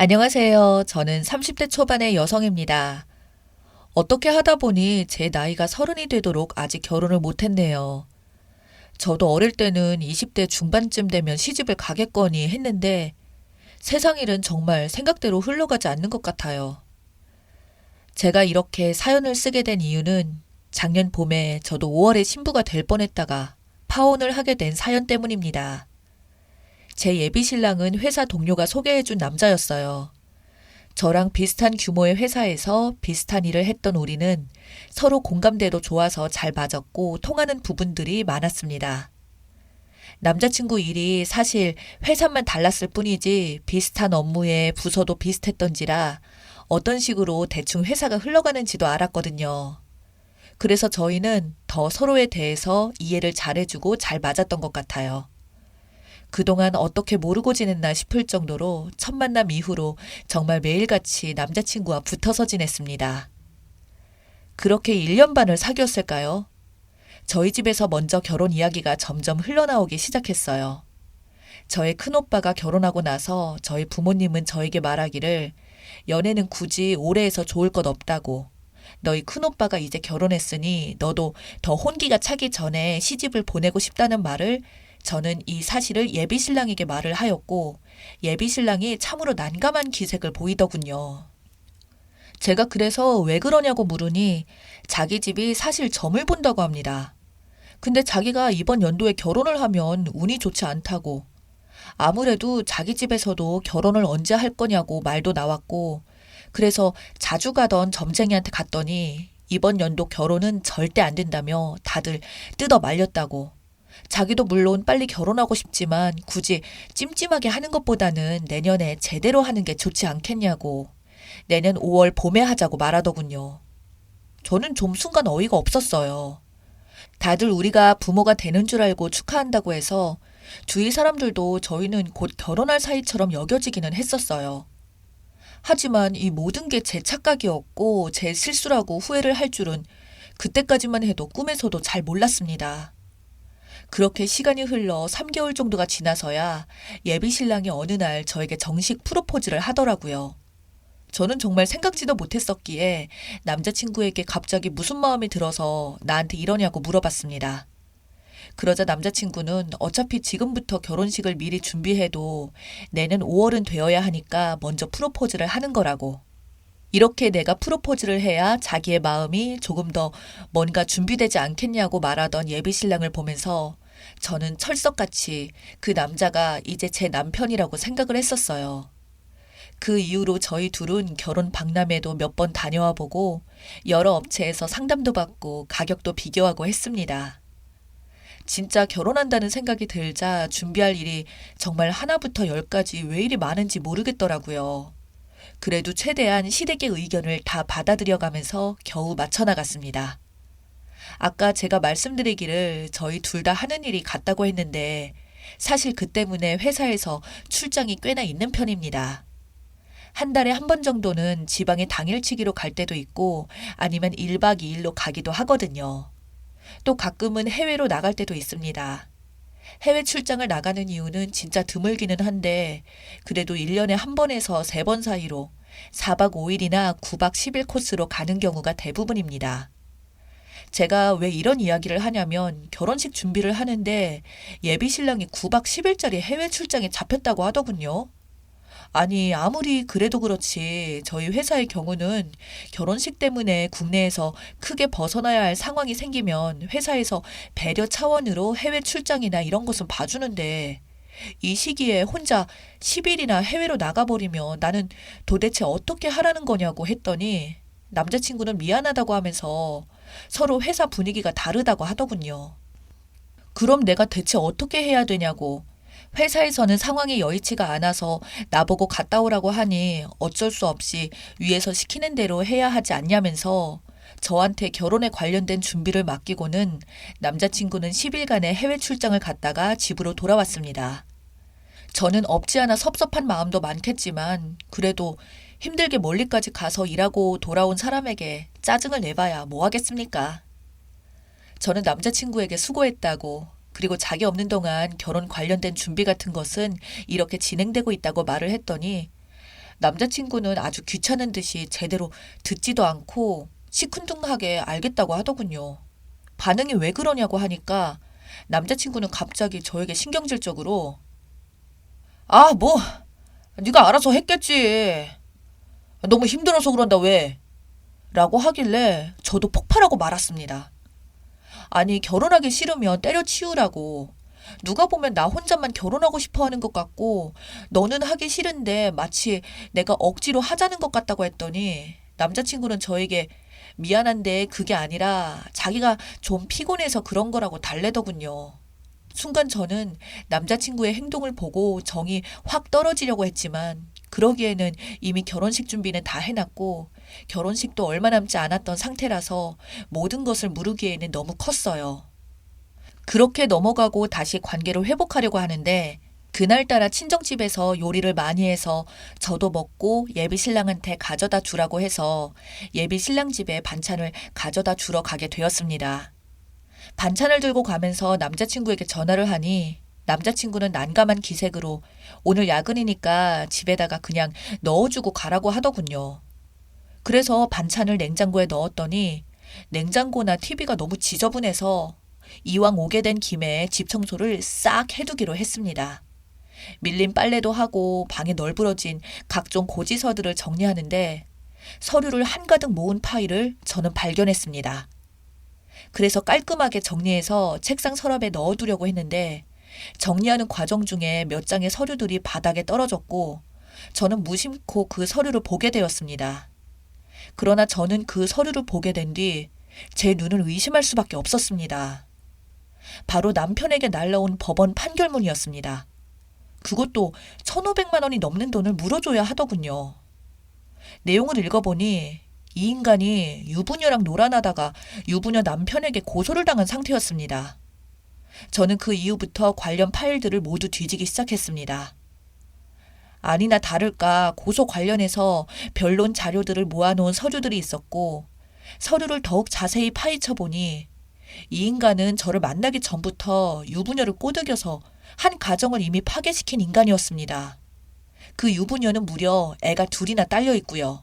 안녕하세요. 저는 30대 초반의 여성입니다. 어떻게 하다 보니 제 나이가 30이 되도록 아직 결혼을 못했네요. 저도 어릴 때는 20대 중반쯤 되면 시집을 가겠거니 했는데 세상 일은 정말 생각대로 흘러가지 않는 것 같아요. 제가 이렇게 사연을 쓰게 된 이유는 작년 봄에 저도 5월에 신부가 될 뻔했다가 파혼을 하게 된 사연 때문입니다. 제 예비 신랑은 회사 동료가 소개해준 남자였어요. 저랑 비슷한 규모의 회사에서 비슷한 일을 했던 우리는 서로 공감대도 좋아서 잘 맞았고 통하는 부분들이 많았습니다. 남자친구 일이 사실 회사만 달랐을 뿐이지 비슷한 업무에 부서도 비슷했던지라 어떤 식으로 대충 회사가 흘러가는지도 알았거든요. 그래서 저희는 더 서로에 대해서 이해를 잘해주고 잘 맞았던 것 같아요. 그동안 어떻게 모르고 지냈나 싶을 정도로 첫 만남 이후로 정말 매일같이 남자친구와 붙어서 지냈습니다. 그렇게 1년 반을 사귀었을까요? 저희 집에서 먼저 결혼 이야기가 점점 흘러나오기 시작했어요. 저의 큰오빠가 결혼하고 나서 저희 부모님은 저에게 말하기를 연애는 굳이 오래 해서 좋을 것 없다고, 너희 큰오빠가 이제 결혼했으니 너도 더 혼기가 차기 전에 시집을 보내고 싶다는 말을 저는 이 사실을 예비신랑에게 말을 하였고 예비신랑이 참으로 난감한 기색을 보이더군요. 제가 그래서 왜 그러냐고 물으니 자기 집이 사실 점을 본다고 합니다. 근데 자기가 이번 연도에 결혼을 하면 운이 좋지 않다고, 아무래도 자기 집에서도 결혼을 언제 할 거냐고 말도 나왔고, 그래서 자주 가던 점쟁이한테 갔더니 이번 연도 결혼은 절대 안 된다며 다들 뜯어 말렸다고, 자기도 물론 빨리 결혼하고 싶지만 굳이 찜찜하게 하는 것보다는 내년에 제대로 하는 게 좋지 않겠냐고, 내년 5월 봄에 하자고 말하더군요. 저는 좀 순간 어이가 없었어요. 다들 우리가 부모가 되는 줄 알고 축하한다고 해서 주위 사람들도 저희는 곧 결혼할 사이처럼 여겨지기는 했었어요. 하지만 이 모든 게 제 착각이었고 제 실수라고 후회를 할 줄은 그때까지만 해도 꿈에서도 잘 몰랐습니다. 그렇게 시간이 흘러 3개월 정도가 지나서야 예비 신랑이 어느 날 저에게 정식 프로포즈를 하더라고요. 저는 정말 생각지도 못했었기에 남자친구에게 갑자기 무슨 마음이 들어서 나한테 이러냐고 물어봤습니다. 그러자 남자친구는 어차피 지금부터 결혼식을 미리 준비해도 내년 5월은 되어야 하니까 먼저 프로포즈를 하는 거라고. 이렇게 내가 프로포즈를 해야 자기의 마음이 조금 더 뭔가 준비되지 않겠냐고 말하던 예비 신랑을 보면서 저는 철석같이 그 남자가 이제 제 남편이라고 생각을 했었어요. 그 이후로 저희 둘은 결혼 박람회도 몇 번 다녀와 보고 여러 업체에서 상담도 받고 가격도 비교하고 했습니다. 진짜 결혼한다는 생각이 들자 준비할 일이 정말 하나부터 열까지 왜 이리 많은지 모르겠더라고요. 그래도 최대한 시댁의 의견을 다 받아들여가면서 겨우 맞춰나갔습니다. 아까 제가 말씀드리기를 저희 둘 다 하는 일이 같다고 했는데 사실 그 때문에 회사에서 출장이 꽤나 있는 편입니다. 한 달에 한 번 정도는 지방에 당일치기로 갈 때도 있고 아니면 1박 2일로 가기도 하거든요. 또 가끔은 해외로 나갈 때도 있습니다. 해외 출장을 나가는 이유는 진짜 드물기는 한데 그래도 1년에 한 번에서 3번 사이로 4박 5일이나 9박 10일 코스로 가는 경우가 대부분입니다. 제가 왜 이런 이야기를 하냐면 결혼식 준비를 하는데 예비 신랑이 9박 10일짜리 해외 출장에 잡혔다고 하더군요. 아니, 아무리 그래도 그렇지 저희 회사의 경우는 결혼식 때문에 국내에서 크게 벗어나야 할 상황이 생기면 회사에서 배려 차원으로 해외 출장이나 이런 것은 봐주는데 이 시기에 혼자 10일이나 해외로 나가버리면 나는 도대체 어떻게 하라는 거냐고 했더니 남자친구는 미안하다고 하면서 서로 회사 분위기가 다르다고 하더군요. 그럼 내가 대체 어떻게 해야 되냐고. 회사에서는 상황이 여의치가 않아서 나보고 갔다 오라고 하니 어쩔 수 없이 위에서 시키는 대로 해야 하지 않냐면서 저한테 결혼에 관련된 준비를 맡기고는 남자친구는 10일간의 해외 출장을 갔다가 집으로 돌아왔습니다. 저는 없지 않아 섭섭한 마음도 많겠지만 그래도 힘들게 멀리까지 가서 일하고 돌아온 사람에게 짜증을 내봐야 뭐 하겠습니까? 저는 남자친구에게 수고했다고, 그리고 자기 없는 동안 결혼 관련된 준비 같은 것은 이렇게 진행되고 있다고 말을 했더니 남자친구는 아주 귀찮은 듯이 제대로 듣지도 않고 시큰둥하게 알겠다고 하더군요. 반응이 왜 그러냐고 하니까 남자친구는 갑자기 저에게 신경질적으로 아, 뭐 네가 알아서 했겠지. 너무 힘들어서 그런다 왜? 라고 하길래 저도 폭발하고 말았습니다. 아니, 결혼하기 싫으면 때려치우라고. 누가 보면 나 혼자만 결혼하고 싶어 하는 것 같고 너는 하기 싫은데 마치 내가 억지로 하자는 것 같다고 했더니 남자친구는 저에게 미안한데 그게 아니라 자기가 좀 피곤해서 그런 거라고 달래더군요. 순간 저는 남자친구의 행동을 보고 정이 확 떨어지려고 했지만 그러기에는 이미 결혼식 준비는 다 해놨고 결혼식도 얼마 남지 않았던 상태라서 모든 것을 물으기에는 너무 컸어요. 그렇게 넘어가고 다시 관계를 회복하려고 하는데 그날따라 친정집에서 요리를 많이 해서 저도 먹고 예비 신랑한테 가져다 주라고 해서 예비 신랑 집에 반찬을 가져다 주러 가게 되었습니다. 반찬을 들고 가면서 남자친구에게 전화를 하니 남자친구는 난감한 기색으로 오늘 야근이니까 집에다가 그냥 넣어주고 가라고 하더군요. 그래서 반찬을 냉장고에 넣었더니 냉장고나 TV가 너무 지저분해서 이왕 오게 된 김에 집 청소를 싹 해두기로 했습니다. 밀린 빨래도 하고 방에 널브러진 각종 고지서들을 정리하는데 서류를 한가득 모은 파일을 저는 발견했습니다. 그래서 깔끔하게 정리해서 책상 서랍에 넣어두려고 했는데 정리하는 과정 중에 몇 장의 서류들이 바닥에 떨어졌고 저는 무심코 그 서류를 보게 되었습니다. 그러나 저는 그 서류를 보게 된 뒤 제 눈을 의심할 수밖에 없었습니다. 바로 남편에게 날라온 법원 판결문이었습니다. 그것도 1,500만 원이 넘는 돈을 물어줘야 하더군요. 내용을 읽어보니 이 인간이 유부녀랑 놀아나다가 유부녀 남편에게 고소를 당한 상태였습니다. 저는 그 이후부터 관련 파일들을 모두 뒤지기 시작했습니다. 아니나 다를까 고소 관련해서 변론 자료들을 모아놓은 서류들이 있었고 서류를 더욱 자세히 파헤쳐보니 이 인간은 저를 만나기 전부터 유부녀를 꼬드겨서 한 가정을 이미 파괴시킨 인간이었습니다. 그 유부녀는 무려 애가 2이나 딸려 있고요.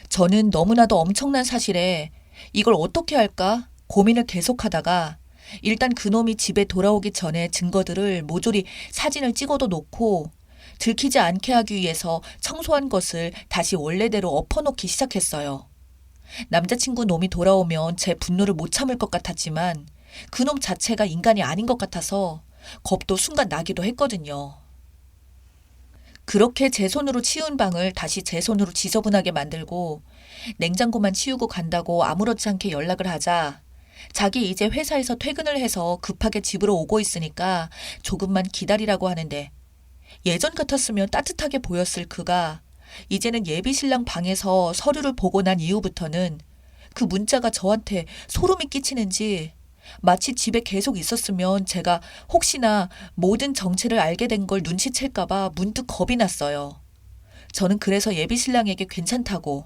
저는 너무나도 엄청난 사실에 이걸 어떻게 할까 고민을 계속하다가 일단 그놈이 집에 돌아오기 전에 증거들을 모조리 사진을 찍어도 놓고 들키지 않게 하기 위해서 청소한 것을 다시 원래대로 엎어놓기 시작했어요. 남자친구 놈이 돌아오면 제 분노를 못 참을 것 같았지만 그놈 자체가 인간이 아닌 것 같아서 겁도 순간 나기도 했거든요. 그렇게 제 손으로 치운 방을 다시 제 손으로 지저분하게 만들고 냉장고만 치우고 간다고 아무렇지 않게 연락을 하자 자기 이제 회사에서 퇴근을 해서 급하게 집으로 오고 있으니까 조금만 기다리라고 하는데 예전 같았으면 따뜻하게 보였을 그가 이제는 예비신랑 방에서 서류를 보고 난 이후부터는 그 문자가 저한테 소름이 끼치는지 마치 집에 계속 있었으면 제가 혹시나 모든 정체를 알게 된 걸 눈치챌까봐 문득 겁이 났어요. 저는 그래서 예비신랑에게 괜찮다고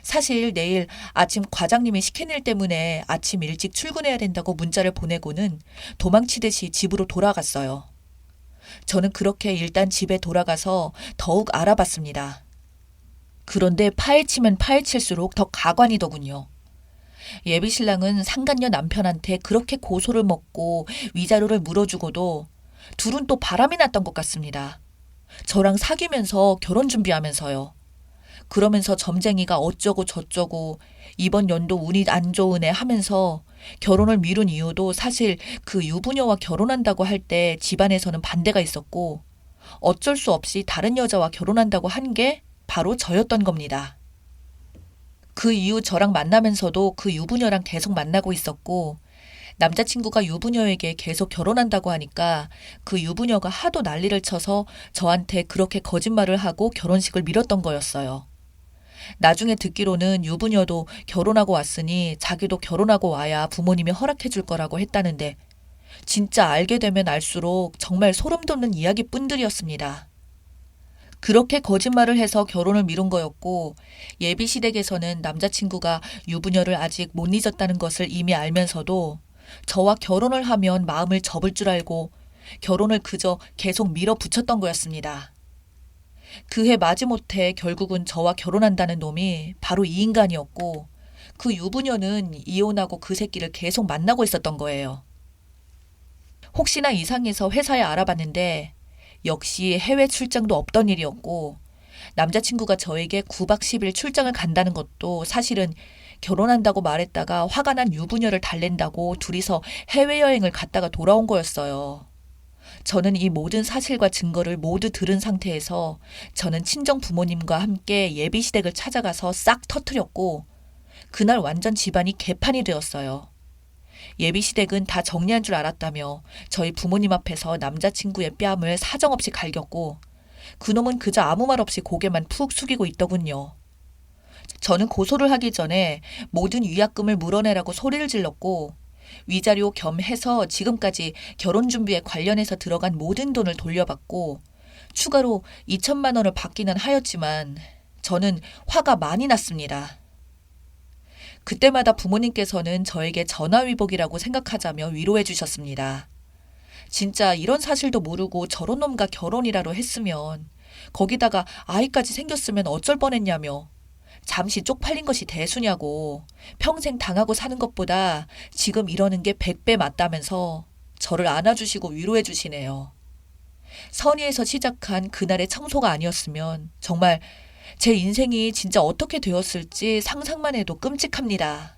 사실 내일 아침 과장님이 시킨 일 때문에 아침 일찍 출근해야 된다고 문자를 보내고는 도망치듯이 집으로 돌아갔어요. 저는 그렇게 일단 집에 돌아가서 더욱 알아봤습니다. 그런데 파헤치면 파헤칠수록 더 가관이더군요. 예비신랑은 상간녀 남편한테 그렇게 고소를 먹고 위자료를 물어주고도 둘은 또 바람이 났던 것 같습니다. 저랑 사귀면서 결혼 준비하면서요. 그러면서 점쟁이가 어쩌고 저쩌고 이번 연도 운이 안 좋으네 하면서 결혼을 미룬 이유도 사실 그 유부녀와 결혼한다고 할 때 집안에서는 반대가 있었고 어쩔 수 없이 다른 여자와 결혼한다고 한 게 바로 저였던 겁니다. 그 이후 저랑 만나면서도 그 유부녀랑 계속 만나고 있었고 남자친구가 유부녀에게 계속 결혼한다고 하니까 그 유부녀가 하도 난리를 쳐서 저한테 그렇게 거짓말을 하고 결혼식을 미뤘던 거였어요. 나중에 듣기로는 유부녀도 결혼하고 왔으니 자기도 결혼하고 와야 부모님이 허락해 줄 거라고 했다는데 진짜 알게 되면 알수록 정말 소름 돋는 이야기뿐들이었습니다. 그렇게 거짓말을 해서 결혼을 미룬 거였고 예비시댁에서는 남자친구가 유부녀를 아직 못 잊었다는 것을 이미 알면서도 저와 결혼을 하면 마음을 접을 줄 알고 결혼을 그저 계속 밀어붙였던 거였습니다. 그해 마지못해 결국은 저와 결혼한다는 놈이 바로 이 인간이었고 그 유부녀는 이혼하고 그 새끼를 계속 만나고 있었던 거예요. 혹시나 이상해서 회사에 알아봤는데 역시 해외 출장도 없던 일이었고 남자친구가 저에게 9박 10일 출장을 간다는 것도 사실은 결혼한다고 말했다가 화가 난 유부녀를 달랜다고 둘이서 해외여행을 갔다가 돌아온 거였어요. 저는 이 모든 사실과 증거를 모두 들은 상태에서 저는 친정 부모님과 함께 예비시댁을 찾아가서 싹 터뜨렸고 그날 완전 집안이 개판이 되었어요. 예비시댁은 다 정리한 줄 알았다며 저희 부모님 앞에서 남자친구의 뺨을 사정없이 갈겼고 그놈은 그저 아무 말 없이 고개만 푹 숙이고 있더군요. 저는 고소를 하기 전에 모든 위약금을 물어내라고 소리를 질렀고 위자료 겸해서 지금까지 결혼 준비에 관련해서 들어간 모든 돈을 돌려받고 추가로 2천만 원을 받기는 하였지만 저는 화가 많이 났습니다. 그때마다 부모님께서는 저에게 전화위복이라고 생각하자며 위로해 주셨습니다. 진짜 이런 사실도 모르고 저런 놈과 결혼이라도 했으면 거기다가 아이까지 생겼으면 어쩔 뻔했냐며 잠시 쪽팔린 것이 대수냐고 평생 당하고 사는 것보다 지금 이러는 게 100배 맞다면서 저를 안아주시고 위로해 주시네요. 선의에서 시작한 그날의 청소가 아니었으면 정말 제 인생이 진짜 어떻게 되었을지 상상만 해도 끔찍합니다.